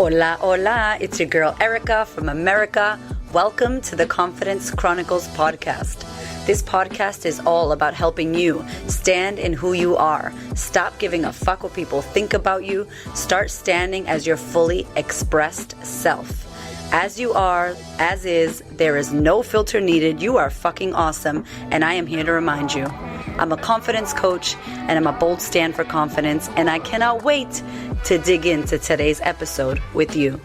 Hola, hola, it's your girl Erica from America. Welcome to the Confidence Chronicles podcast. This podcast is all about helping you stand in who you are. Stop giving a fuck what people think about you. Start standing as your fully expressed self. As you are, as is, there is no filter needed. You are fucking awesome, and I am here to remind you. I'm a confidence coach, and I'm a bold stand for confidence, and I cannot wait to dig into today's episode with you.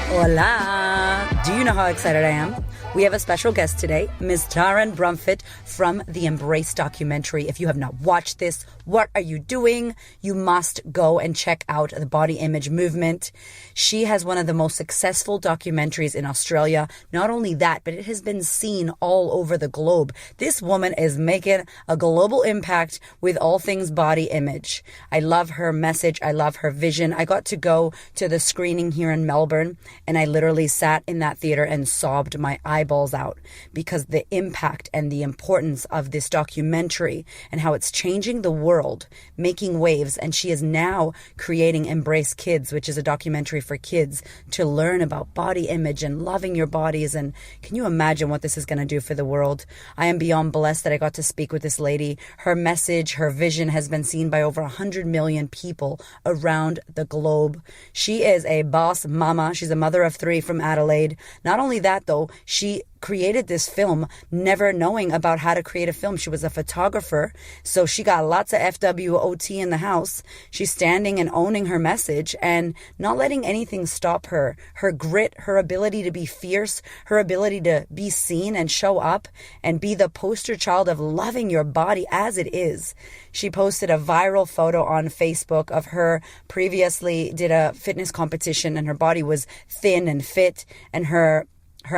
Hola! Do you know how excited I am? We have a special guest today, Ms. Taryn Brumfitt from the Embrace documentary. If you have not watched this, what are you doing? You must go and check out the body image movement. She has one of the most successful documentaries in Australia. Not only that, but it has been seen all over the globe. This woman is making a global impact with all things body image. I love her message. I love her vision. I got to go to the screening here in Melbourne, and I literally sat in that theater and sobbed my eyeballs out because the impact and the importance of this documentary and how it's changing the world, making waves. And she is now creating Embrace Kids, which is a documentary for kids to learn about body image and loving your bodies. And can you imagine what this is going to do for the world? I am beyond blessed that I got to speak with this lady. Her message, her vision has been seen by over 100 million people around the globe. She is a boss mama. She's a mother of 3 from Adelaide. Not only that, though, she created this film never knowing about how to create a film. She was a photographer, so she got lots of FWOT in the house. She's standing and owning her message and not letting anything stop her. Her grit, her ability to be fierce, her ability to be seen and show up and be the poster child of loving your body as it is. She posted a viral photo on Facebook of her previously did a fitness competition and her body was thin and fit, and her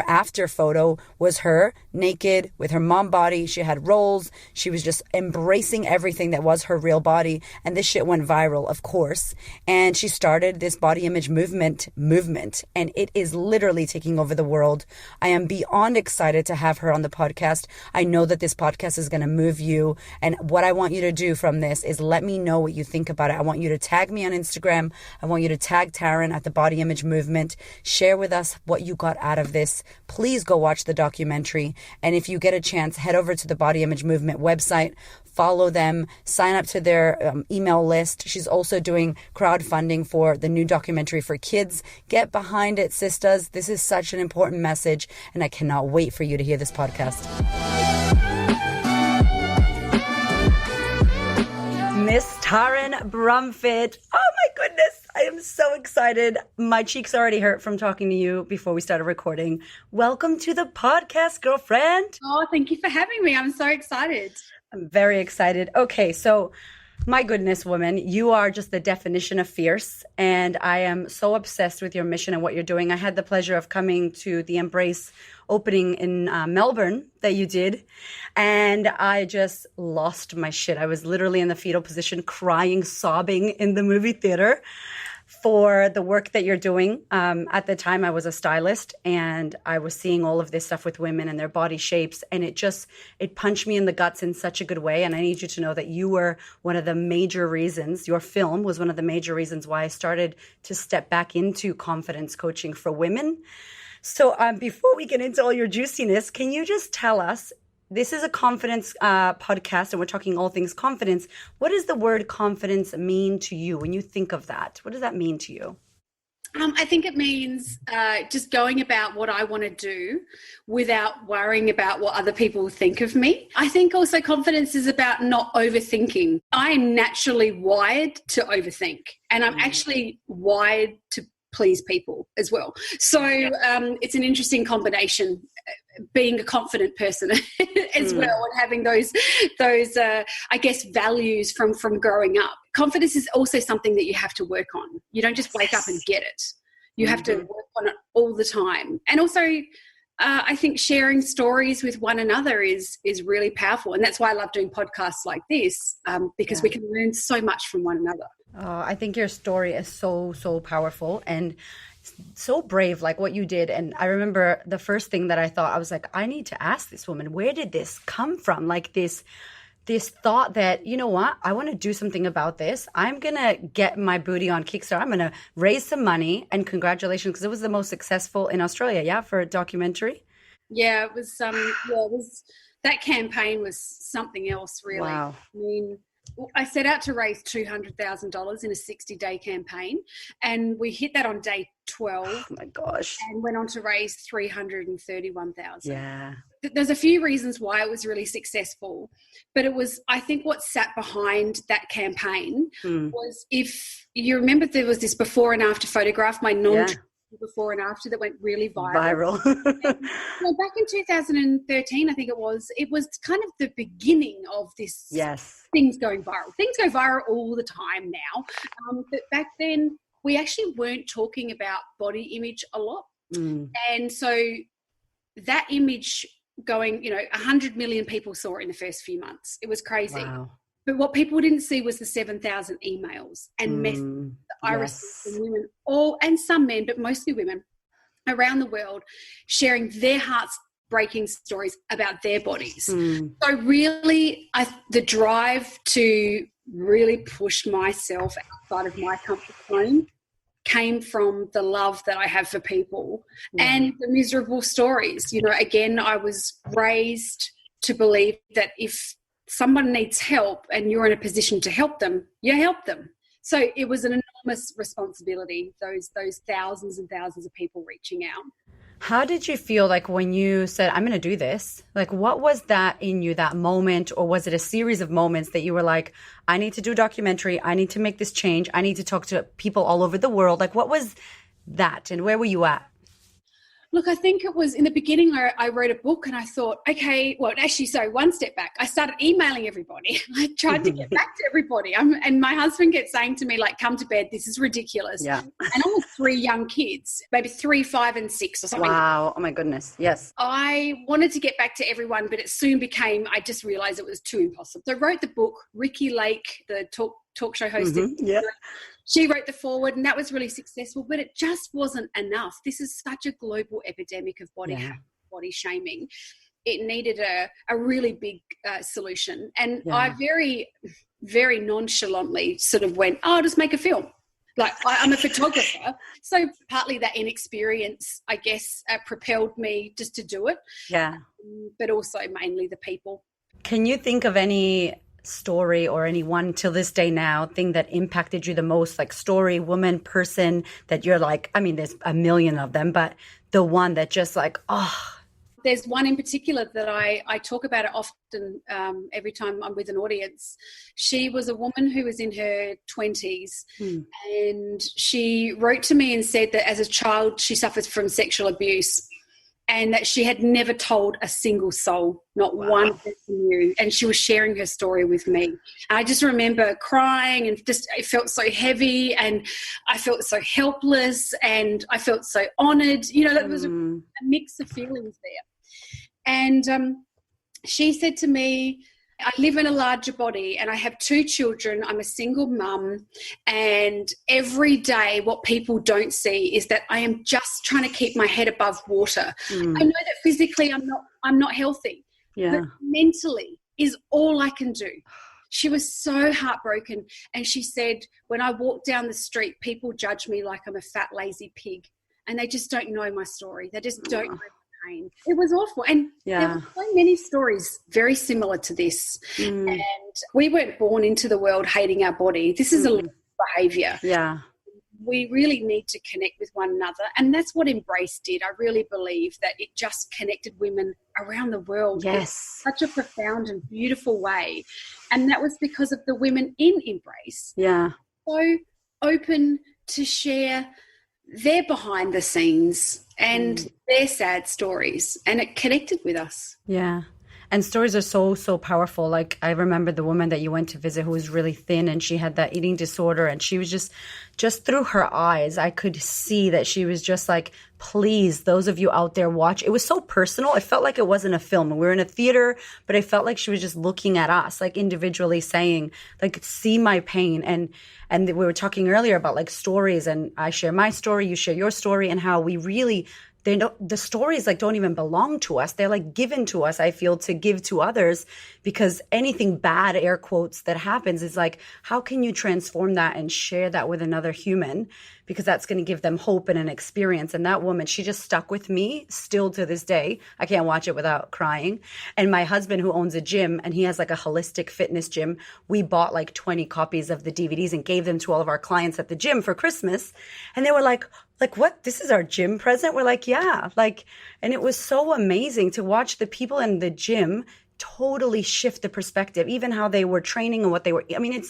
after photo was her naked with her mom body. She had rolls. She was just embracing everything that was her real body. And this shit went viral, of course. And she started this body image movement. And it is literally taking over the world. I am beyond excited to have her on the podcast. I know that this podcast is going to move you. And what I want you to do from this is let me know what you think about it. I want you to tag me on Instagram. I want you to tag Taryn at the Body Image Movement. Share with us what you got out of this. Please go watch the documentary. And if you get a chance, head over to the Body Image Movement website, follow them, sign up to their email list. She's also doing crowdfunding for the new documentary for kids. Get behind it, sisters. This is such an important message, and I cannot wait for you to hear this podcast. Miss Taryn Brumfitt. Oh my goodness. I am so excited. My cheeks already hurt from talking to you before we started recording. Welcome to the podcast, girlfriend. Oh, thank you for having me. I'm so excited. I'm very excited. Okay, so my goodness, woman, you are just the definition of fierce, and I am so obsessed with your mission and what you're doing. I had the pleasure of coming to the Embrace opening in Melbourne that you did, and I just lost my shit. I was literally in the fetal position, crying, sobbing in the movie theater for the work that you're doing. At the time, I was a stylist, and I was seeing all of this stuff with women and their body shapes, and it punched me in the guts in such a good way. And I need you to know that you were one of the major reasons, your film was one of the major reasons why I started to step back into confidence coaching for women. So before we get into all your juiciness, can you just tell us, this is a confidence podcast, and we're talking all things confidence. What does the word confidence mean to you when you think of that? What does that mean to you? I think it means just going about what I want to do without worrying about what other people think of me. I think also confidence is about not overthinking. I am naturally wired to overthink, and I'm actually wired to please people as well. So it's an interesting combination, being a confident person as well, and having those I guess values from growing up. Confidence is also something that you have to work on. You don't just wake up and get it. You have to work on it all the time. And also I think sharing stories with one another is really powerful. And that's why I love doing podcasts like this, because we can learn so much from one another. I think your story is so, so powerful. And so brave, like what you did. And I remember the first thing that I thought, I was like, I need to ask this woman, where did this come from? Like this thought that, you know what, I want to do something about this. I'm going to get my booty on Kickstarter. I'm going to raise some money, and congratulations, because it was the most successful in Australia, yeah, for a documentary. Yeah, it was that campaign was something else, really. Wow. I mean, I set out to raise $200,000 in a 60-day campaign, and we hit that on day 12. Oh my gosh. And went on to raise 331,000. Yeah. There's a few reasons why it was really successful, but it was, I think what sat behind that campaign was, if you remember, there was this before and after photograph, my before and after, that went really viral. Well, back in 2013, I think it was kind of the beginning of this. Yes. Things going viral. Things go viral all the time now. But back then, we actually weren't talking about body image a lot. And so that image going, 100 million people saw it in the first few months. It was crazy. Wow. But what people didn't see was the 7,000 emails and messages that I received from women, and some men, but mostly women around the world, sharing their hearts breaking stories about their bodies. So really, the drive to really push myself outside of my comfort zone came from the love that I have for people and the miserable stories. Again, I was raised to believe that if someone needs help and you're in a position to help them, you help them. So it was an enormous responsibility, those thousands and thousands of people reaching out. How did you feel like when you said, I'm going to do this? Like, what was that in you, that moment? Or was it a series of moments that you were like, I need to do a documentary. I need to make this change. I need to talk to people all over the world. Like, what was that? And where were you at? Look, I think it was in the beginning, I wrote a book and I thought, okay, well, actually, sorry, one step back. I started emailing everybody. I tried to get back to everybody. And my husband kept saying to me, like, come to bed. This is ridiculous. Yeah. And I have 3 young kids, maybe 3, 5, and 6 or something. Wow. Oh my goodness. Yes. I wanted to get back to everyone, but it soon became, I just realized it was too impossible. So I wrote the book. Ricky Lake, the talk show host, she wrote the foreword, and that was really successful, but it just wasn't enough. This is such a global epidemic of body shaming. It needed a really big solution. And I very, very nonchalantly sort of went, I'll just make a film. Like, I'm a photographer. So partly that inexperience, I guess, propelled me just to do it. Yeah. But also mainly the people. Can you think of any story or anyone till this day now thing that impacted you the most, like story, woman, person that you're like, I mean, there's a million of them, but the one that just like, There's one in particular that I talk about it often every time I'm with an audience. She was a woman who was in her 20s and she wrote to me and said that as a child she suffered from sexual abuse and that she had never told a single soul, not one person knew. And she was sharing her story with me. And I just remember crying and just it felt so heavy and I felt so helpless and I felt so honoured. That was a mix of feelings there. And she said to me, I live in a larger body and I have 2 children. I'm a single mum, and every day what people don't see is that I am just trying to keep my head above water. I know that physically I'm not healthy, but mentally is all I can do. She was so heartbroken, and she said, when I walk down the street, people judge me like I'm a fat, lazy pig, and they just don't know my story. They just don't know my pain. It was awful. And there were so many stories very similar to this. And we weren't born into the world hating our body. This is a learned behaviour. Yeah. We really need to connect with one another. And that's what Embrace did. I really believe that it just connected women around the world in such a profound and beautiful way. And that was because of the women in Embrace. Yeah. So open to share their behind the scenes and their sad stories, and it connected with us. Yeah. And stories are so, so powerful. Like I remember the woman that you went to visit who was really thin and she had that eating disorder, and she was just through her eyes, I could see that she was just like, please, those of you out there watch. It was so personal. It felt like it wasn't a film. We were in a theater, but I felt like she was just looking at us, like individually saying, like, see my pain. And we were talking earlier about like stories, and I share my story, you share your story, and how we really, the stories like don't even belong to us. They're like given to us, I feel, to give to others, because anything bad, air quotes, that happens is like, how can you transform that and share that with another human? Because that's going to give them hope and an experience. And that woman, she just stuck with me still to this day. I can't watch it without crying. And my husband, who owns a gym, and he has like a holistic fitness gym, we bought like 20 copies of the DVDs and gave them to all of our clients at the gym for Christmas. And they were like, what? This is our gym present? We're like, yeah. Like, and it was so amazing to watch the people in the gym totally shift the perspective, even how they were training and what they were. I mean,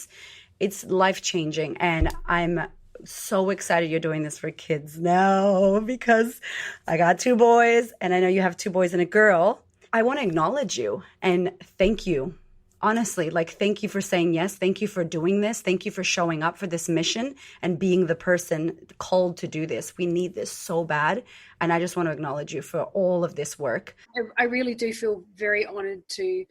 it's life changing. And I'm so excited you're doing this for kids now, because I got 2 boys and I know you have 2 boys and a girl. I want to acknowledge you and thank you. Honestly, like, thank you for saying yes. Thank you for doing this. Thank you for showing up for this mission and being the person called to do this. We need this so bad. And I just want to acknowledge you for all of this work. I really do feel very honored to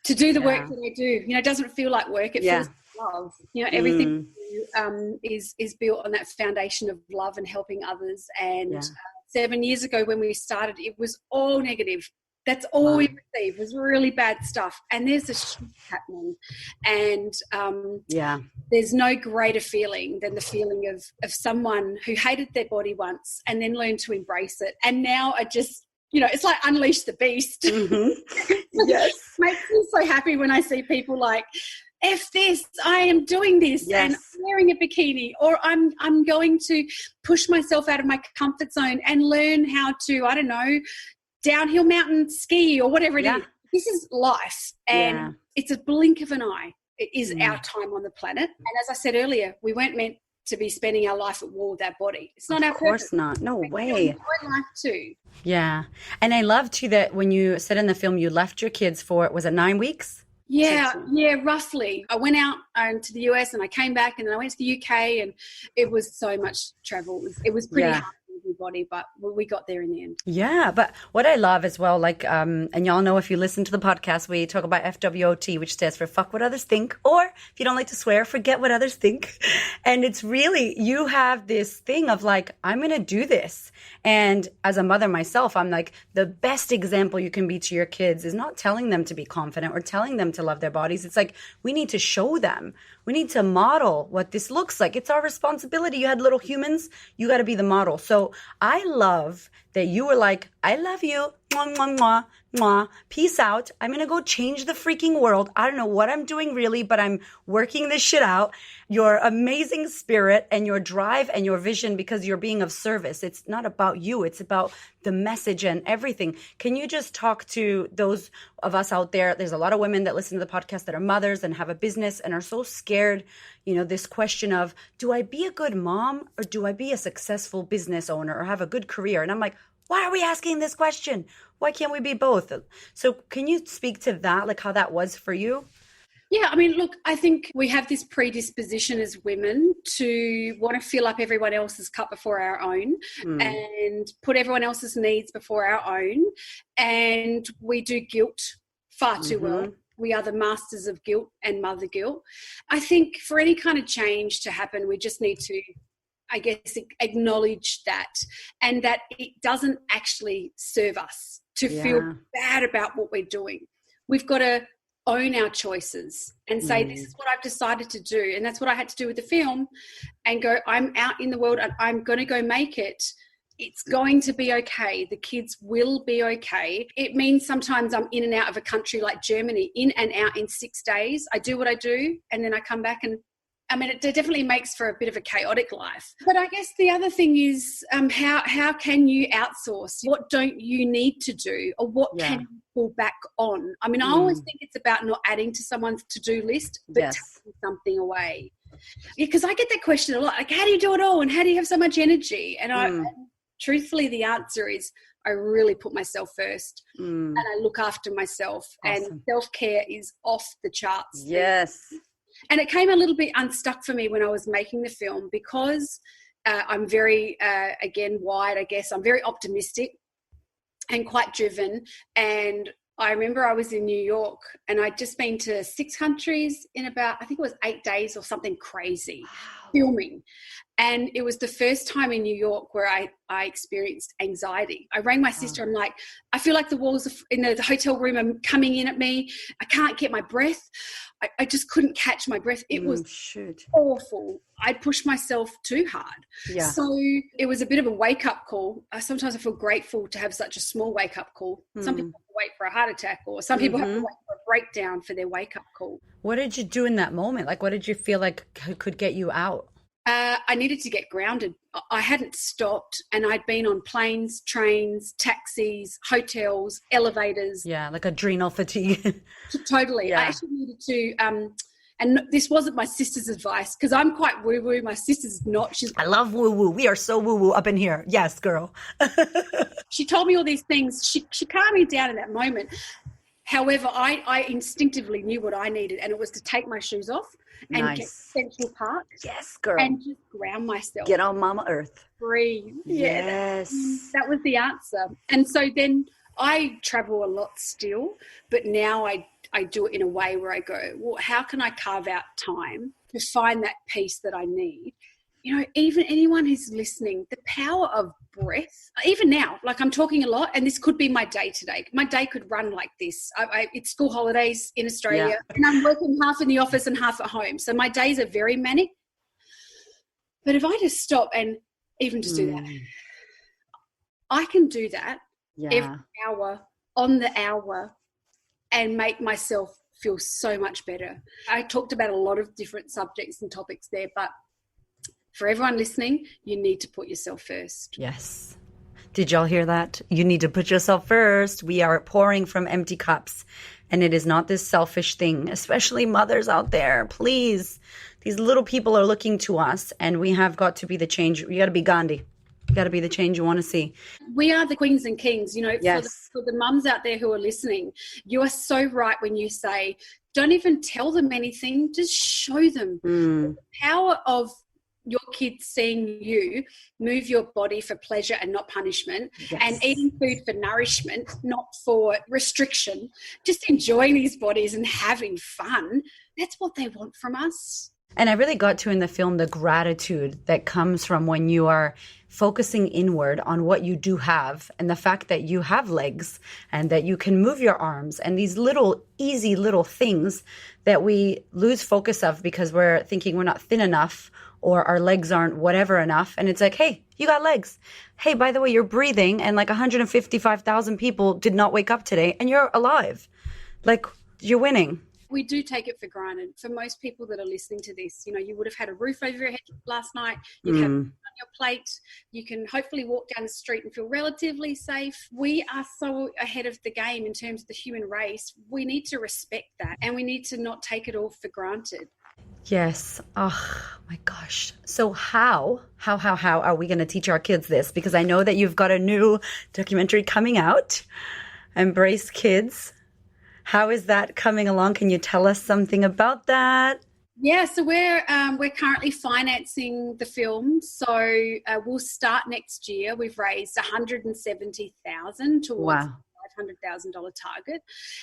do the work that I do. You know, it doesn't feel like work. It feels like love. You know, everything is built on that foundation of love and helping others. And 7 years ago when we started, it was all negative. That's all we received was really bad stuff. And there's a shift happening. And there's no greater feeling than the feeling of someone who hated their body once and then learned to embrace it. And now I just, you know, it's like unleash the beast. Mm-hmm. Yes. It makes me so happy when I see people like, F this, I am doing this, and I'm wearing a bikini, or I'm going to push myself out of my comfort zone and learn how to, I don't know, downhill mountain ski or whatever it is. This is life, and it's a blink of an eye. It is our time on the planet. And as I said earlier, we weren't meant to be spending our life at war with our body. It's not our purpose. Of course not. No way. Enjoy life too. Yeah. And I love too that when you said in the film you left your kids for, was it 9 weeks? Yeah, roughly. I went out to the US and I came back, and then I went to the UK, and it was so much travel. It was pretty hard for everybody, but we got there in the end. Yeah, but what I love as well, like, and y'all know if you listen to the podcast, we talk about FWOT, which stands for fuck what others think, or if you don't like to swear, forget what others think. And it's really, you have this thing of like, I'm going to do this. And as a mother myself, I'm like, the best example you can be to your kids is not telling them to be confident or telling them to love their bodies. It's like, we need to show them. We need to model what this looks like. It's our responsibility. You had little humans. You got to be the model. So I love that you were like, I love you. Mwah, mwah, mwah, mwah. Peace out. I'm going to go change the freaking world. I don't know what I'm doing really, but I'm working this shit out. Your amazing spirit and your drive and your vision, because you're being of service. It's not about you. It's about the message and everything. Can you just talk to those of us out there? There's a lot of women that listen to the podcast that are mothers and have a business and are so scared, you know, this question of, do I be a good mom or do I be a successful business owner or have a good career? And I'm like, why are we asking this question? Why can't we be both? So can you speak to that, like how that was for you? Yeah, I mean, look, I think we have this predisposition as women to want to fill up everyone else's cup before our own and put everyone else's needs before our own. And we do guilt far too well. We are the masters of guilt and mother guilt. I think for any kind of change to happen, we just need to, I guess, acknowledge that, and that it doesn't actually serve us to feel bad about what we're doing. We've got to own our choices and say, this is what I've decided to do. And that's what I had to do with the film, and go, I'm out in the world and I'm going to go make it. It's going to be okay. The kids will be okay. It means sometimes I'm in and out of a country like Germany, in and out in 6 days. I do what I do, and then I come back, and I mean, it definitely makes for a bit of a chaotic life. But I guess the other thing is, how can you outsource? What don't you need to do, or what can you pull back on? I mean, I always think it's about not adding to someone's to-do list, but taking something away. Because I get that question a lot, like, how do you do it all, and how do you have so much energy? And truthfully, the answer is, I really put myself first Mm. and I look after myself. Awesome. And self-care is off the charts. Yes. And it came a little bit unstuck for me when I was making the film because I'm very, again, wide, I guess. I'm very optimistic and quite driven. And I remember I was in New York and I'd just been to 6 countries in about, I think it was 8 days or something crazy, filming. And it was the first time in New York where I experienced anxiety. I rang my sister. I'm like, I feel like the walls in the hotel room are coming in at me. I can't get my breath. I just couldn't catch my breath. It was awful. I pushed myself too hard. Yeah. So it was a bit of a wake-up call. Sometimes I feel grateful to have such a small wake-up call. Some people have to wait for a heart attack, or some people have to wait for a breakdown for their wake-up call. What did you do in that moment? Like, what did you feel like could get you out? I needed to get grounded. I hadn't stopped, and I'd been on planes, trains, taxis, hotels, elevators. Yeah, like adrenal fatigue. Totally. Yeah. I actually needed to, and this wasn't my sister's advice because I'm quite woo-woo. My sister's not. I love woo-woo. We are so woo-woo up in here. Yes, girl. She told me all these things. She calmed me down in that moment. However, I instinctively knew what I needed, and it was to take my shoes off and get to Central Park. Yes, girl. And just ground myself. Get on Mama Earth. Breathe. Yes. That was the answer. And so then I travel a lot still, but now I do it in a way where I go, well, how can I carve out time to find that peace that I need? You know, even anyone who's listening, the power of breath, even now, like I'm talking a lot, and this could be my day today. My day could run like this. It's school holidays in Australia, and I'm working half in the office and half at home. So my days are very manic. But if I just stop and even just do that, I can do that every hour, on the hour, and make myself feel so much better. I talked about a lot of different subjects and topics there, but for everyone listening, you need to put yourself first. Yes. Did y'all hear that? You need to put yourself first. We are pouring from empty cups, and it is not this selfish thing, especially mothers out there. Please, these little people are looking to us, and we have got to be the change. You got to be Gandhi. You got to be the change you want to see. We are the queens and kings, you know, for the mums out there who are listening. You are so right when you say, don't even tell them anything, just show them the power of your kids seeing you move your body for pleasure and not punishment, and eating food for nourishment, not for restriction, just enjoying these bodies and having fun. That's what they want from us. And I really got to in the film the gratitude that comes from when you are focusing inward on what you do have, and the fact that you have legs and that you can move your arms, and these little easy little things that we lose focus of because we're thinking we're not thin enough or our legs aren't whatever enough. And it's like, hey, you got legs. Hey, by the way, you're breathing, and like 155,000 people did not wake up today, and you're alive. Like, you're winning. We do take it for granted. For most people that are listening to this, you know, you would have had a roof over your head last night. You'd have food on your plate. You can hopefully walk down the street and feel relatively safe. We are so ahead of the game in terms of the human race. We need to respect that, and we need to not take it all for granted. Yes. Oh my gosh. So how are we going to teach our kids this? Because I know that you've got a new documentary coming out, Embrace Kids. How is that coming along? Can you tell us something about that? Yeah, so we're currently financing the film. So we'll start next year. We've raised $170,000 towards $500,000 target.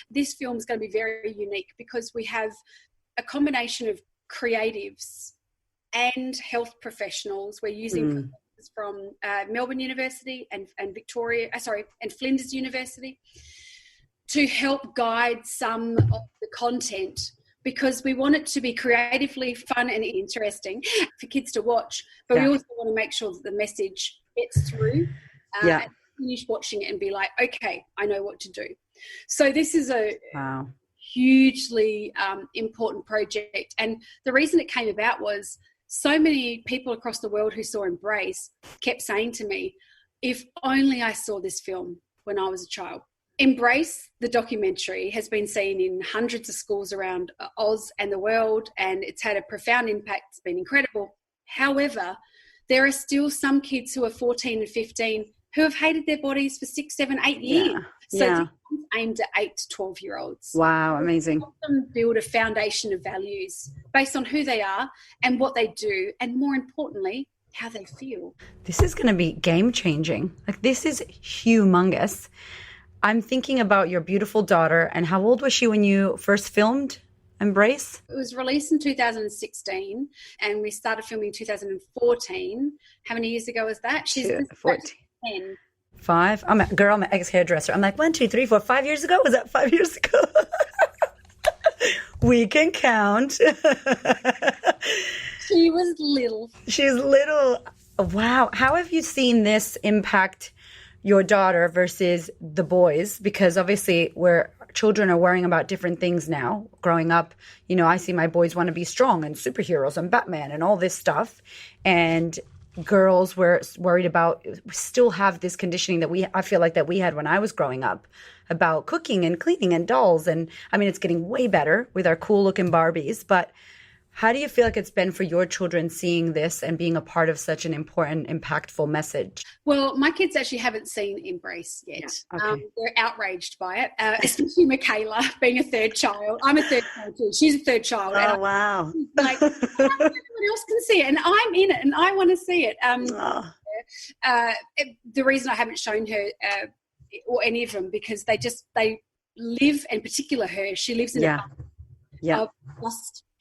This film is going to be very unique because we have a combination of creatives and health professionals. We're using professors from Melbourne University and Flinders University to help guide some of the content, because we want it to be creatively fun and interesting for kids to watch, but we also want to make sure that the message gets through and finish watching it and be like, okay, I know what to do. So this is a hugely important project. And the reason it came about was so many people across the world who saw Embrace kept saying to me, if only I saw this film when I was a child. Embrace, the documentary, has been seen in hundreds of schools around Oz and the world, and it's had a profound impact. It's been incredible. However, there are still some kids who are 14 and 15 who have hated their bodies for 6, 7, 8 years. So Yeah. this one's aimed at 8 to 12-year-olds. Wow, amazing. Help them build a foundation of values based on who they are and what they do, and more importantly, how they feel. This is going to be game changing. Like, this is humongous. I'm thinking about your beautiful daughter, and how old was she when you first filmed Embrace? It was released in 2016 and we started filming in 2014. How many years ago was that? She's 14. 10. 5. I'm an ex-hairdresser. I'm like, 1, 2, 3, 4, 5 years ago? Was that 5 years ago? We can count. She was little. She's little. Wow. How have you seen this impact your daughter versus the boys? Because obviously children are worrying about different things now. Growing up, I see my boys want to be strong and superheroes and Batman and all this stuff. And girls were worried about, we still have this conditioning that I feel like that we had when I was growing up about cooking and cleaning and dolls. And I mean, it's getting way better with our cool looking Barbies, but how do you feel like it's been for your children seeing this and being a part of such an important, impactful message? Well, my kids actually haven't seen Embrace yet. Yeah, okay. They're outraged by it, especially Michaela, being a third child. I'm a third child too. She's a third child. Oh, wow. Like, everyone else can see it, and I'm in it, and I want to see it. The reason I haven't shown her or any of them, because they live, in particular her, she lives in a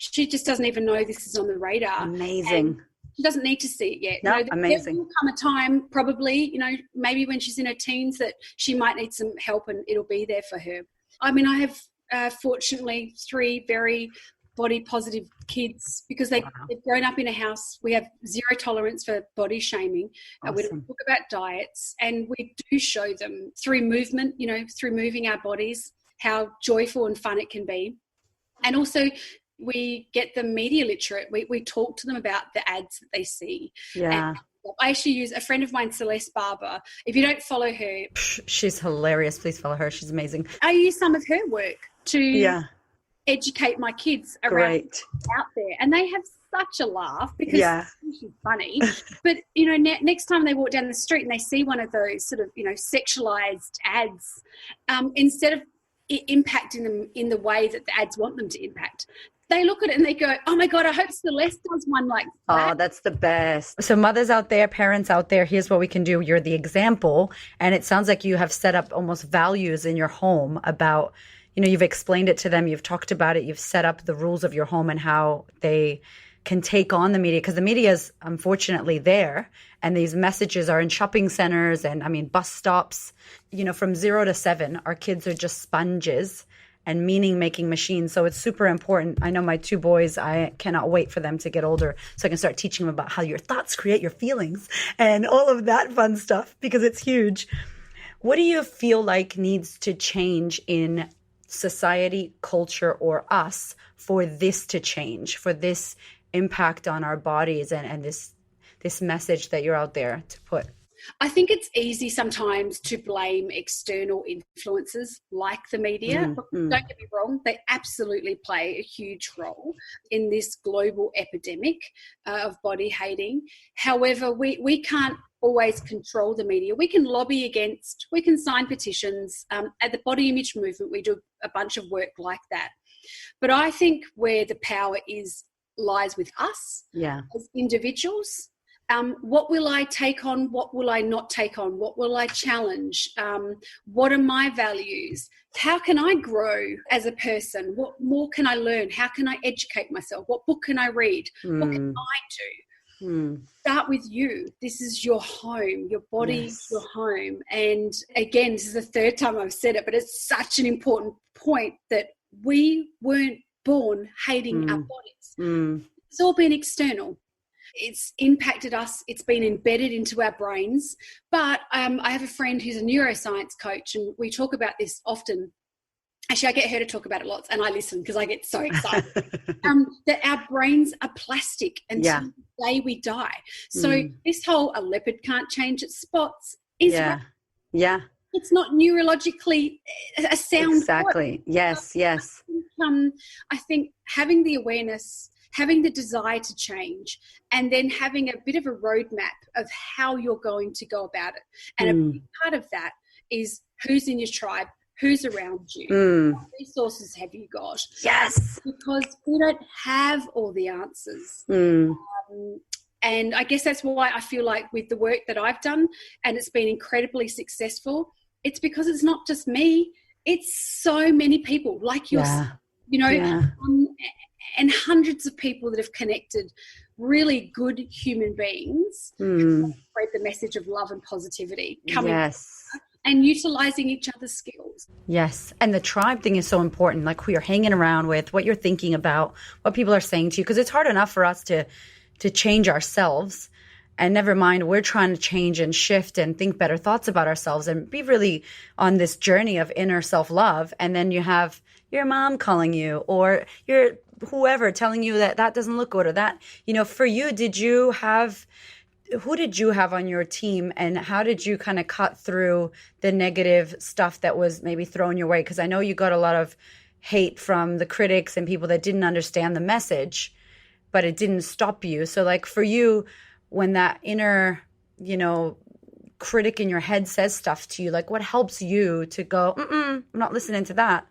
she just doesn't even know this is on the radar. Amazing. And she doesn't need to see it yet. No, amazing. There will come a time, probably, maybe when she's in her teens, that she might need some help, and it'll be there for her. I mean, I have fortunately 3 very body positive kids, because they've grown up in a house. We have zero tolerance for body shaming. Awesome. We don't talk about diets, and we do show them through movement, through moving our bodies, how joyful and fun it can be. And also, we get them media literate. We talk to them about the ads that they see. Yeah. And I actually use a friend of mine, Celeste Barber. If you don't follow her, she's hilarious. Please follow her. She's amazing. I use some of her work to educate my kids around out there, and they have such a laugh because she's funny. But next time they walk down the street and they see one of those sort of sexualized ads, instead of it impacting them in the way that the ads want them to impact, they look at it and they go, oh my God, I hope Celeste does one like that. Oh, that's the best. So mothers out there, parents out there, here's what we can do. You're the example. And it sounds like you have set up almost values in your home about, you've explained it to them. You've talked about it. You've set up the rules of your home and how they can take on the media, because the media is unfortunately there. And these messages are in shopping centers and bus stops. From 0 to 7, our kids are just sponges and meaning-making machines. So it's super important. I know my 2 boys, I cannot wait for them to get older so I can start teaching them about how your thoughts create your feelings and all of that fun stuff, because it's huge. What do you feel like needs to change in society, culture, or us for this to change, for this impact on our bodies and this message that you're out there to put? I think it's easy sometimes to blame external influences like the media. Don't get me wrong, they absolutely play a huge role in this global epidemic of body hating. However, we can't always control the media. We can lobby against, we can sign petitions. At the Body Image Movement, we do a bunch of work like that. But I think where the power lies with us as individuals. What will I take on? What will I not take on? What will I challenge? What are my values? How can I grow as a person? What more can I learn? How can I educate myself? What book can I read? What can I do? Start with you. This is your home, your body, your home. And again, this is the 3rd time I've said it, but it's such an important point that we weren't born hating our bodies. It's all been external. It's impacted us. It's been embedded into our brains. But I have a friend who's a neuroscience coach, and we talk about this often. Actually, I get her to talk about it lots, and I listen because I get so excited. That our brains are plastic until the day we die. So this whole a leopard can't change its spots is it's not neurologically a sound. Exactly. Yes. I think having the awareness, having the desire to change, and then having a bit of a roadmap of how you're going to go about it. And a big part of that is who's in your tribe, who's around you, what resources have you got? Yes. Because we don't have all the answers. And I guess that's why I feel like with the work that I've done, and it's been incredibly successful, it's because it's not just me, it's so many people like yourself, and hundreds of people that have connected, really good human beings who spread the message of love and positivity coming and utilizing each other's skills. Yes. And the tribe thing is so important, like who you're hanging around with, what you're thinking about, what people are saying to you, because it's hard enough for us to change ourselves, and never mind we're trying to change and shift and think better thoughts about ourselves and be really on this journey of inner self-love. And then you have your mom calling you, or your whoever telling you that doesn't look good, or that, for you, who did you have on your team, and how did you kind of cut through the negative stuff that was maybe thrown your way? Because I know you got a lot of hate from the critics and people that didn't understand the message, but it didn't stop you. So like for you, when that inner, critic in your head says stuff to you, like what helps you to go, I'm not listening to that?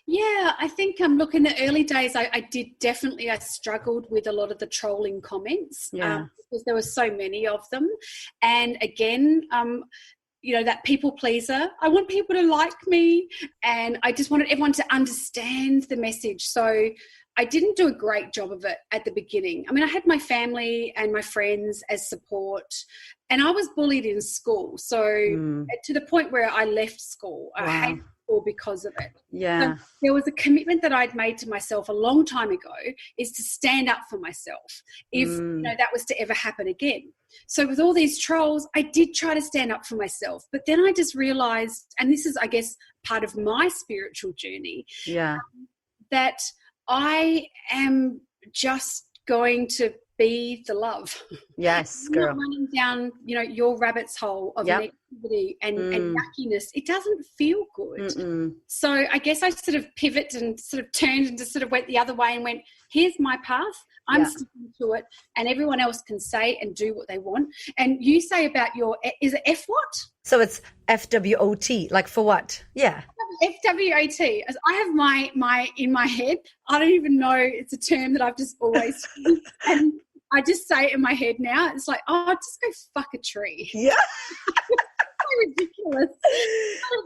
Yeah, I think look, in the early days, I struggled with a lot of the trolling comments because there were so many of them. And again, that people pleaser, I want people to like me, and I just wanted everyone to understand the message. So I didn't do a great job of it at the beginning. I mean, I had my family and my friends as support, and I was bullied in school. So to the point where I left school. I hated school because of it. Yeah. So there was a commitment that I'd made to myself a long time ago, is to stand up for myself if that was to ever happen again. So with all these trolls, I did try to stand up for myself. But then I just realized, and this is, I guess, part of my spiritual journey, that I am just going to be the love. Yes, girl. girl. Not running down, your rabbit's hole of negativity and yuckiness. It doesn't feel good. So I guess I sort of pivoted and sort of turned and just sort of went the other way and went, here's my path. I'm sticking to it, and everyone else can say and do what they want. And you say about is it F what? So it's FWOT, like for what? Yeah. FWOT. I have my in my head. I don't even know. It's a term that I've just always used. And I just say it in my head now. It's like, just go fuck a tree. Yeah. So ridiculous.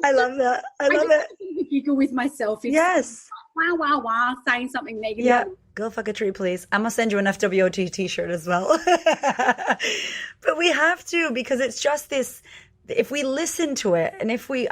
I love that. I love it. I giggle with myself. Yes. Wow, saying something negative. Yeah. Go fuck a tree, please. I'm going to send you an FWOT t-shirt as well. But we have to, because it's just this, if we listen to it, and we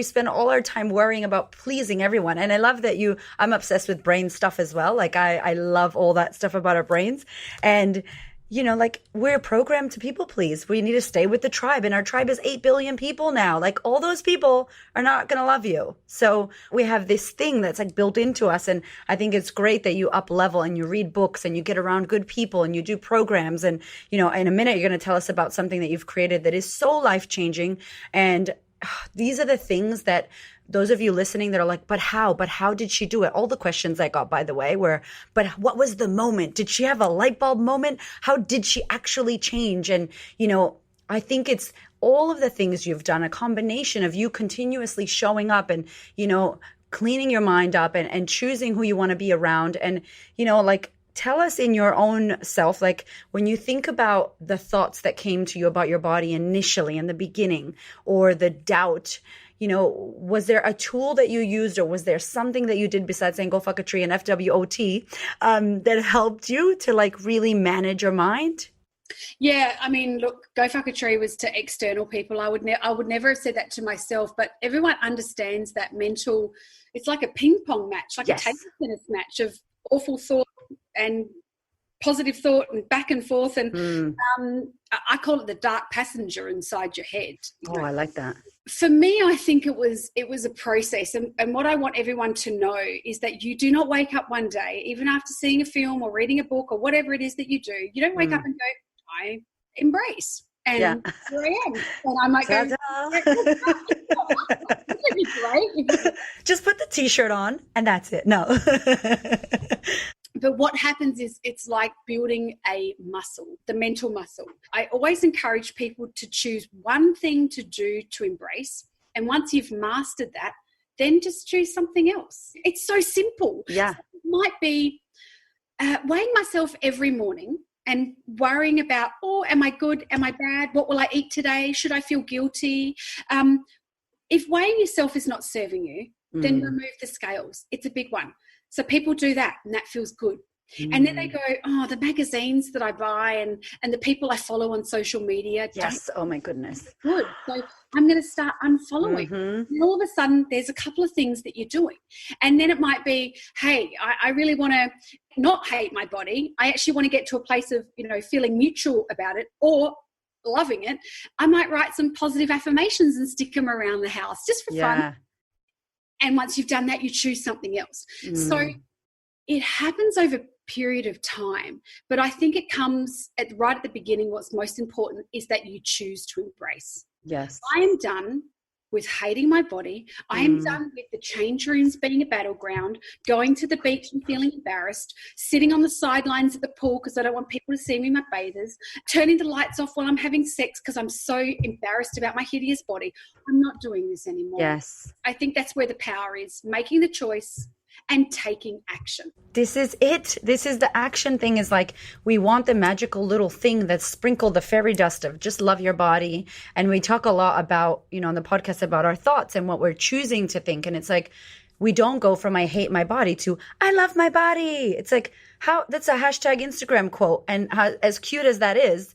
spend all our time worrying about pleasing everyone. And I love that I'm obsessed with brain stuff as well. Like I love all that stuff about our brains. And like we're programmed to people please. We need to stay with the tribe, and our tribe is 8 billion people now. Like all those people are not going to love you. So we have this thing that's like built into us. And I think it's great that you up level and you read books and you get around good people and you do programs. And, in a minute, you're going to tell us about something that you've created that is so life changing. And these are the things that those of you listening that are like, but how did she do it? All the questions I got, by the way, were, but what was the moment? Did she have a light bulb moment? How did she actually change? And, I think it's all of the things you've done, a combination of you continuously showing up and, cleaning your mind up and choosing who you want to be around. And, tell us in your own self, like when you think about the thoughts that came to you about your body initially in the beginning, or the doubt, was there a tool that you used, or was there something that you did besides saying go fuck a tree and FWOT that helped you to like really manage your mind? Yeah, I mean, look, go fuck a tree was to external people. I would never have said that to myself, but everyone understands that mental, it's like a ping pong match, like a table tennis match of awful thought and positive thought and back and forth. And I call it the dark passenger inside your head. I like that. For me, I think it was a process. And what I want everyone to know is that you do not wake up one day, even after seeing a film or reading a book or whatever it is that you do, you don't wake up and go, I embrace. And here I am. And I might go, that'd be great. Just put the t-shirt on and that's it. No. But what happens is it's like building a muscle, the mental muscle. I always encourage people to choose one thing to do to embrace. And once you've mastered that, then just choose something else. It's so simple. Yeah. So it might be weighing myself every morning and worrying about, oh, am I good? Am I bad? What will I eat today? Should I feel guilty? If weighing yourself is not serving you, then remove the scales. It's a big one. So people do that and that feels good. And then they go, oh, the magazines that I buy and the people I follow on social media. Yes. Oh my goodness. Good. So I'm going to start unfollowing. And all of a sudden there's a couple of things that you're doing. And then it might be, hey, I really want to not hate my body. I actually want to get to a place of, feeling neutral about it or loving it. I might write some positive affirmations and stick them around the house just for fun. And once you've done that, you choose something else. So it happens over a period of time. But I think it comes right at the beginning. What's most important is that you choose to embrace. Yes. I am done with hating my body. I am done with the change rooms being a battleground, going to the beach and feeling embarrassed, sitting on the sidelines at the pool because I don't want people to see me in my bathers, turning the lights off while I'm having sex because I'm so embarrassed about my hideous body. I'm not doing this anymore. Yes. I think that's where the power is, making the choice and taking action. This is it. This is the action thing, is like, we want the magical little thing that sprinkle the fairy dust of just love your body. And we talk a lot about, on the podcast about our thoughts and what we're choosing to think. And it's like, we don't go from I hate my body to I love my body. It's like, that's a hashtag Instagram quote. And as cute as that is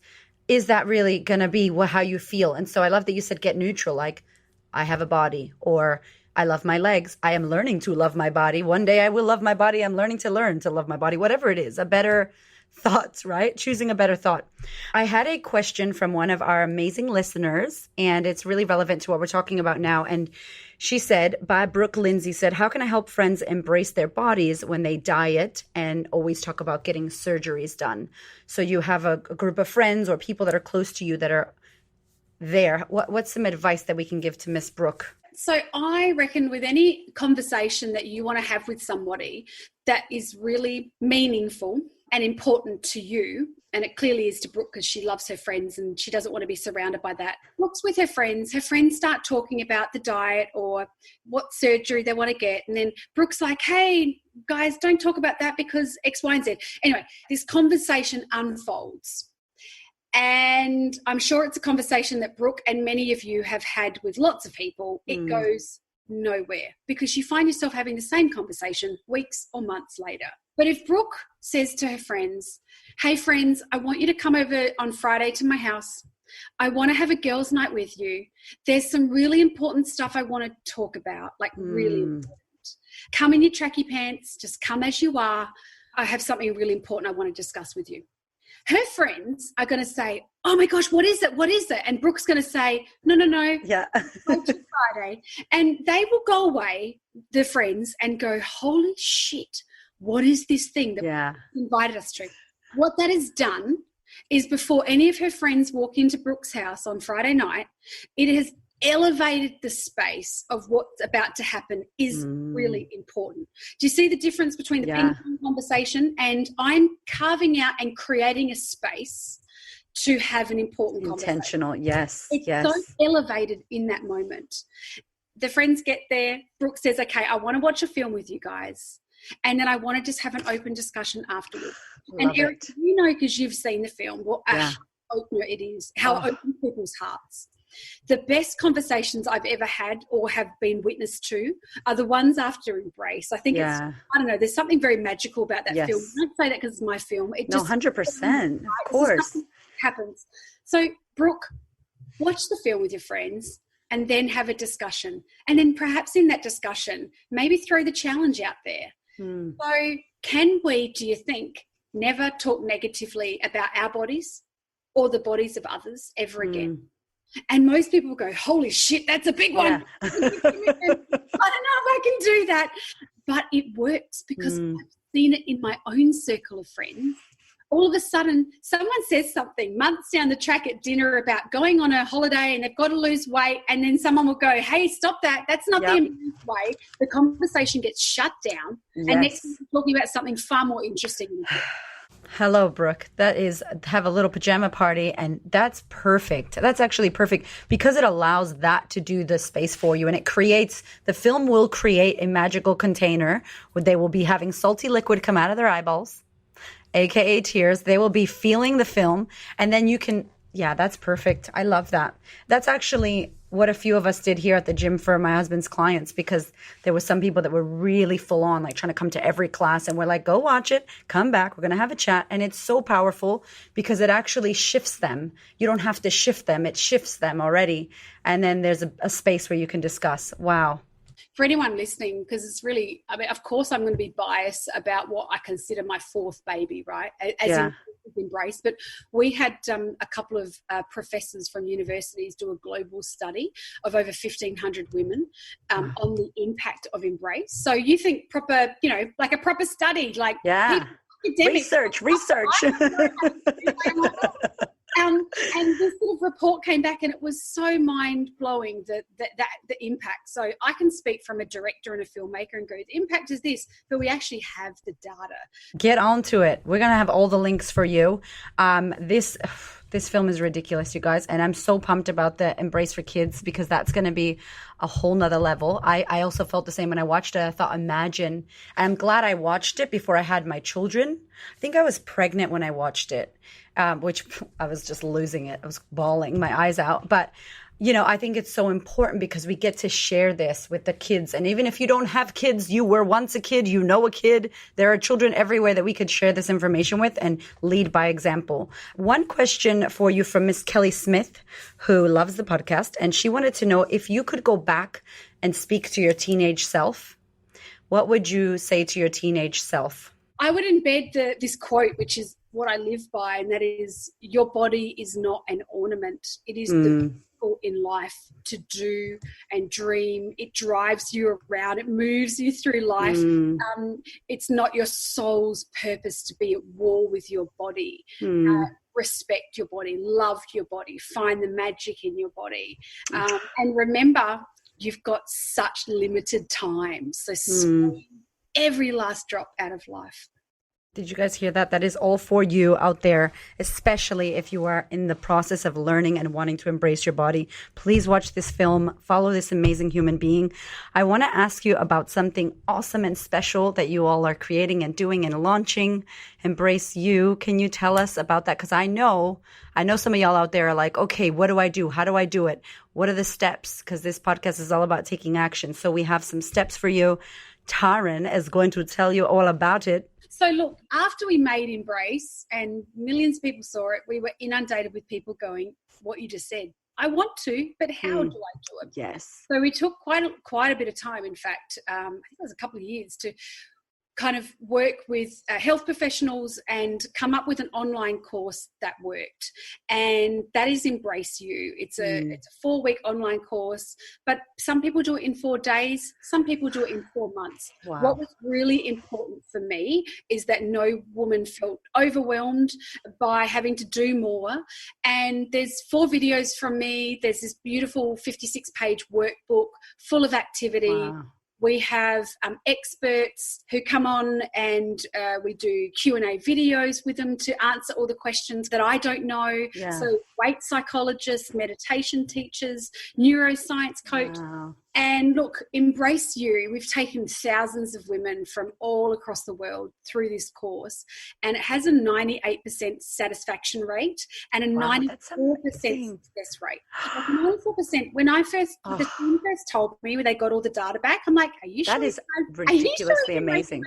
that really going to be how you feel? And so I love that you said get neutral, like I have a body, or I love my legs. I am learning to love my body. One day I will love my body. I'm learn to love my body, whatever it is, a better thoughts, right? Choosing a better thought. I had a question from one of our amazing listeners, and it's really relevant to what we're talking about now. And she said, by Brooke Lindsay said, how can I help friends embrace their bodies when they diet and always talk about getting surgeries done? So you have a group of friends or people that are close to you that are there. What's some advice that we can give to Miss Brooke? So I reckon with any conversation that you want to have with somebody that is really meaningful and important to you, and it clearly is to Brooke because she loves her friends and she doesn't want to be surrounded by that. Brooke's with her friends start talking about the diet or what surgery they want to get. And then Brooke's like, hey, guys, don't talk about that because X, Y, and Z. Anyway, this conversation unfolds. And I'm sure it's a conversation that Brooke and many of you have had with lots of people. It goes nowhere because you find yourself having the same conversation weeks or months later. But if Brooke says to her friends, hey friends, I want you to come over on Friday to my house. I want to have a girls' night with you. There's some really important stuff I want to talk about, like really important. Come in your tracky pants, just come as you are. I have something really important I want to discuss with you. Her friends are going to say, oh my gosh, what is it? What is it? And Brooke's going to say, no. Yeah. Go to Friday. And they will go away, the friends, and go, holy shit, what is this thing that invited us to? What that has done is before any of her friends walk into Brooke's house on Friday night, it has elevated the space of what's about to happen is really important. Do you see the difference between the ping-pong conversation and I'm carving out and creating a space to have an important intentional conversation? It's yes. so elevated in that moment. The friends get there. Brooke says, okay, I want to watch a film with you guys. And then I want to just have an open discussion afterwards. And Eric, you know, because you've seen the film, how open it is, how open people's hearts. The best conversations I've ever had or have been witness to are the ones after Embrace. I think I don't know, there's something very magical about that film. I don't say that because it's my film. It just 100%, of course. Happens. So, Brooke, watch the film with your friends and then have a discussion. And then perhaps in that discussion, maybe throw the challenge out there. So can we, do you think, never talk negatively about our bodies or the bodies of others ever again? And most people go, holy shit, that's a big one. I don't know if I can do that. But it works because I've seen it in my own circle of friends all of a sudden someone says something months down the track at dinner about going on a holiday and they've got to lose weight, and then someone will go, hey, stop that. That's not the Embrace way. The conversation gets shut down. Yes. And next thing we're talking about something far more interesting. Hello, Brooke. That is have a little pajama party, and that's perfect. That's actually perfect because it allows that to do the space for you, and it creates, the film will create a magical container where they will be having salty liquid come out of their eyeballs, aka tears. They will be feeling the film, and then you can, yeah, that's perfect. I love that. That's actually what a few of us did here at the gym for my husband's clients, because there were some people that were really full on, like trying to come to every class, and we're like, go watch it, come back, we're going to have a chat. And it's so powerful because it actually shifts them. You don't have to shift them. It shifts them already. And then there's a space where you can discuss. Wow. For anyone listening, because it's really, I mean, of course I'm going to be biased about what I consider my fourth baby, right? As in Embrace. But we had a couple of professors from universities do a global study of over 1,500 women on the impact of Embrace. So you think proper, you know, like a proper study, like research. And this sort of report came back, and it was so mind-blowing, the impact. So I can speak from a director and a filmmaker and go, the impact is this, but we actually have the data. Get onto it. We're going to have all the links for you. This film is ridiculous, you guys. And I'm so pumped about the Embrace for Kids, because that's going to be a whole nother level. I also felt the same when I watched it. I thought, imagine. And I'm glad I watched it before I had my children. I think I was pregnant when I watched it, which I was just losing it. I was bawling my eyes out. But, you know, I think it's so important because we get to share this with the kids. And even if you don't have kids, you were once a kid, you know a kid. There are children everywhere that we could share this information with and lead by example. One question for you from Miss Kelly Smith, who loves the podcast. And she wanted to know, if you could go back and speak to your teenage self, what would you say to your teenage self? I would embed this quote, which is what I live by, and that is, your body is not an ornament. It is the vehicle in life to do and dream. It drives you around. It moves you through life. It's not your soul's purpose to be at war with your body. Respect your body, love your body, find the magic in your body. And remember, you've got such limited time. So squeeze every last drop out of life. Did you guys hear that? That is all for you out there, especially if you are in the process of learning and wanting to embrace your body. Please watch this film. Follow this amazing human being. I want to ask you about something awesome and special that you all are creating and doing and launching. Embrace You. Can you tell us about that? Because I know some of y'all out there are like, okay, what do I do? How do I do it? What are the steps? Because this podcast is all about taking action. So we have some steps for you. Taryn is going to tell you all about it. So look, after we made Embrace and millions of people saw it, we were inundated with people going, what you just said. I want to, but how do I do it? Yes. So we took quite a bit of time. In fact, I think it was a couple of years to kind of work with health professionals and come up with an online course that worked. And that is Embrace You. It's a 4-week online course, but some people do it in 4 days. Some people do it in 4 months. Wow. What was really important for me is that no woman felt overwhelmed by having to do more. And there's 4 videos from me. There's this beautiful 56-page workbook full of activity. Wow. We have experts who come on, and we do Q&A videos with them to answer all the questions that I don't know. Yeah. So weight psychologists, meditation teachers, neuroscience coach. Wow. And look, Embrace You, we've taken thousands of women from all across the world through this course, and it has a 98% satisfaction rate and a 94% success rate. Like 94%, when the team first told me when they got all the data back, I'm like, are you sure? That is ridiculously amazing.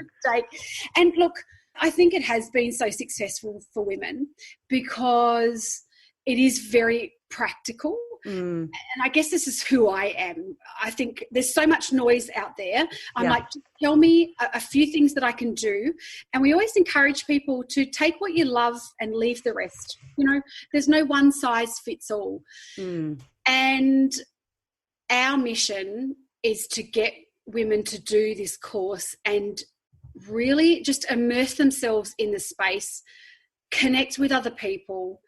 And look, I think it has been so successful for women because it is very practical. And I guess this is who I am. I think there's so much noise out there. I'm like, just tell me a few things that I can do. And we always encourage people to take what you love and leave the rest. You know, there's no one size fits all. And our mission is to get women to do this course and really just immerse themselves in the space connect with other people,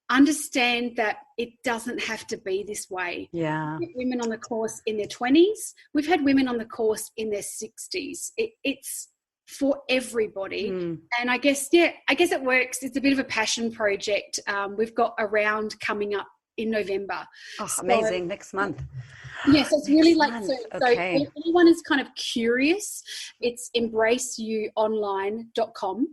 understand that it doesn't have to be this way. Yeah. We've had women on the course in their 20s. We've had women on the course in their 60s. It's for everybody. And I guess it works. It's a bit of a passion project. We've got a round coming up in November. Oh, so, amazing. Next month. Yes, it's really like, so okay. if anyone is kind of curious, it's embraceyouonline.com.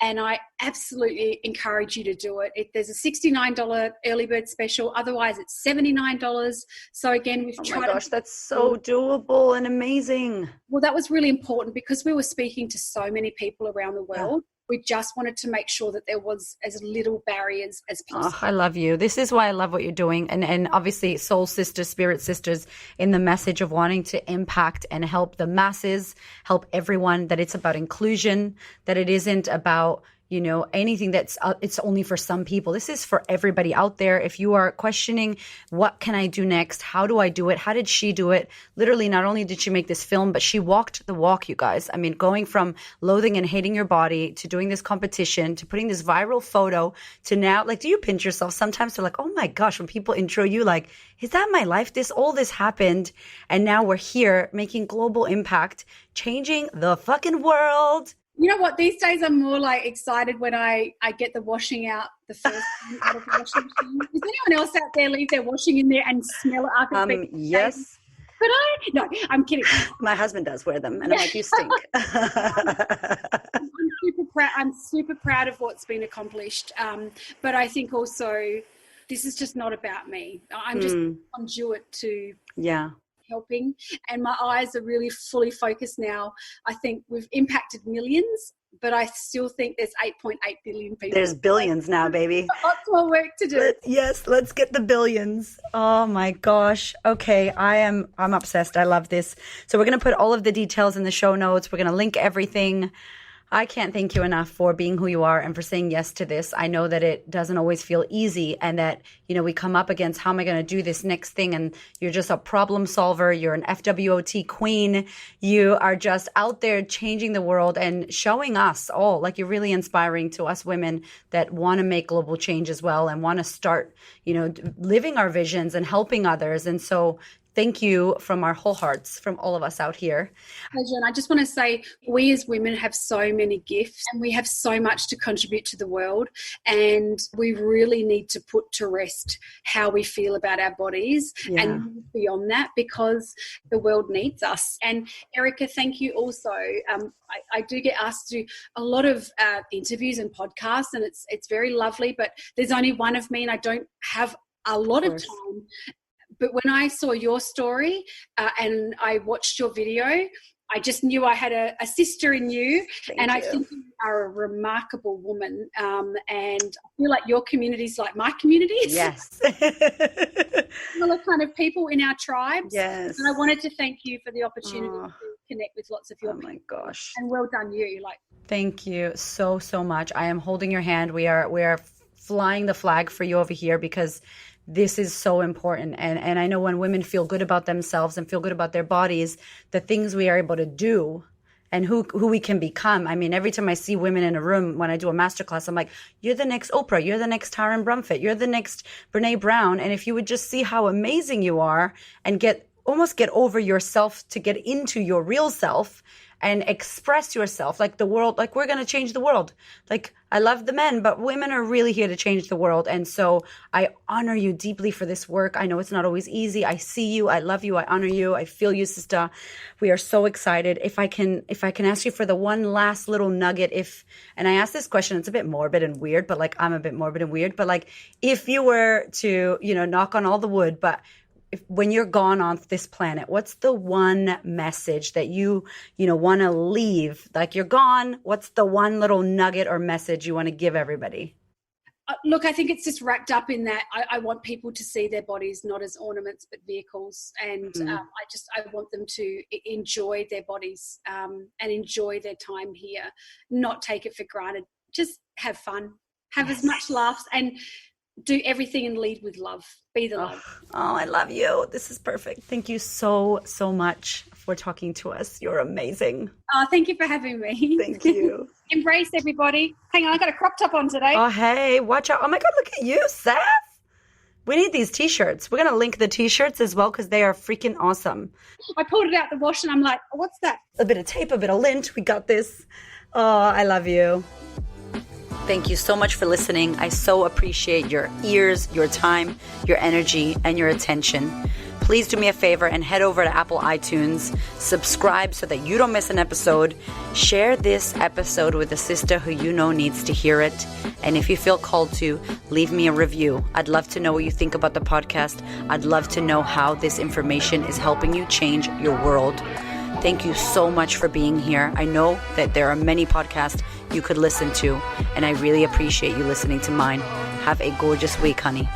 And I absolutely encourage you to do it. There's a $69 early bird special. Otherwise, it's $79. So again, we've tried. Oh my gosh, that's so doable and amazing. Well, that was really important because we were speaking to so many people around the world. Yeah. We just wanted to make sure that there was as little barriers as possible. Oh, I love you. This is why I love what you're doing. And obviously soul sisters, spirit sisters, in the message of wanting to impact and help the masses, help everyone, that it's about inclusion, that it isn't about, you know, anything that's it's only for some people. This is for everybody out there. If you are questioning, what can I do next? How do I do it? How did she do it? Literally, not only did she make this film, but she walked the walk, you guys. I mean, going from loathing and hating your body to doing this competition to putting this viral photo to now, like, do you pinch yourself sometimes to like, oh my gosh, when people intro you, like, is that my life? All this happened. And now we're here making global impact, changing the fucking world. You know what? These days I'm more like excited when I get the washing out, the first thing out of the washing machine. Does anyone else out there leave their washing in there and smell it? Yes. Could I? No, I'm kidding. My husband does wear them, and I'm like, you stink. I'm super proud of what's been accomplished. But I think also this is just not about me. I'm just a conduit to helping, and my eyes are really fully focused now. I think we've impacted millions, but I still think there's 8.8 billion people. There's billions now, baby. Lots more work to do. Let's get the billions. Oh my gosh. Okay, I'm obsessed. I love this. So we're going to put all of the details in the show notes. We're going to link everything. I can't thank you enough for being who you are and for saying yes to this. I know that it doesn't always feel easy, and that, you know, we come up against, how am I going to do this next thing? And you're just a problem solver. You're an FWOT queen. You are just out there changing the world and showing us all, like, you're really inspiring to us women that want to make global change as well and want to start, you know, living our visions and helping others. And so thank you from our whole hearts, from all of us out here. Pleasure. And I just want to say, we as women have so many gifts and we have so much to contribute to the world. And we really need to put to rest how we feel about our bodies and move beyond that, because the world needs us. And Erica, thank you also. I do get asked to do a lot of interviews and podcasts, and it's very lovely, but there's only one of me and I don't have a lot of time. But when I saw your story and I watched your video, I just knew I had a sister in you. Thank you. I think you are a remarkable woman. And I feel like your community is like my community. Yes. Similar kind of people in our tribes. Yes. And I wanted to thank you for the opportunity to connect with lots of your people. Oh my gosh. And well done you. Thank you so much. I am holding your hand. We are flying the flag for you over here, because this is so important. And I know when women feel good about themselves and feel good about their bodies, the things we are able to do and who we can become. I mean, every time I see women in a room when I do a masterclass, I'm like, you're the next Oprah, you're the next Taryn Brumfitt, you're the next Brene Brown. And if you would just see how amazing you are and almost get over yourself to get into your real self and express yourself, like the world, like we're going to change the world. Like, I love the men, but women are really here to change the world. And so I honor you deeply for this work. I know it's not always easy. I see you. I love you. I honor you. I feel you, sister. We are so excited. If I can ask you for the one last little nugget, and I ask this question, it's a bit morbid and weird, but like, I'm a bit morbid and weird, but like, if you were to, you know, knock on all the wood, but when you're gone off this planet, what's the one message that you want to leave? Like, you're gone, what's the one little nugget or message you want to give everybody? Look, I think it's just wrapped up in that. I want people to see their bodies not as ornaments, but vehicles. And I want them to enjoy their bodies and enjoy their time here, not take it for granted. Just have fun, have as much laughs. And do everything and lead with love. Be the love. Oh, I love you. This is perfect. Thank you so much for talking to us. You're amazing. Oh, thank you for having me. Thank you. Embrace everybody. Hang on, I got a crop top on today. Oh, hey, watch out. Oh my God, look at you, Seth. We need these t-shirts. We're going to link the t-shirts as well because they are freaking awesome. I pulled it out the wash and I'm like, what's that? A bit of tape, a bit of lint. We got this. Oh, I love you. Thank you so much for listening. I so appreciate your ears, your time, your energy, and your attention. Please do me a favor and head over to Apple iTunes, subscribe so that you don't miss an episode, share this episode with a sister who you know needs to hear it, and if you feel called to, leave me a review. I'd love to know what you think about the podcast. I'd love to know how this information is helping you change your world. Thank you so much for being here. I know that there are many podcasts you could listen to, and I really appreciate you listening to mine. Have a gorgeous week, honey.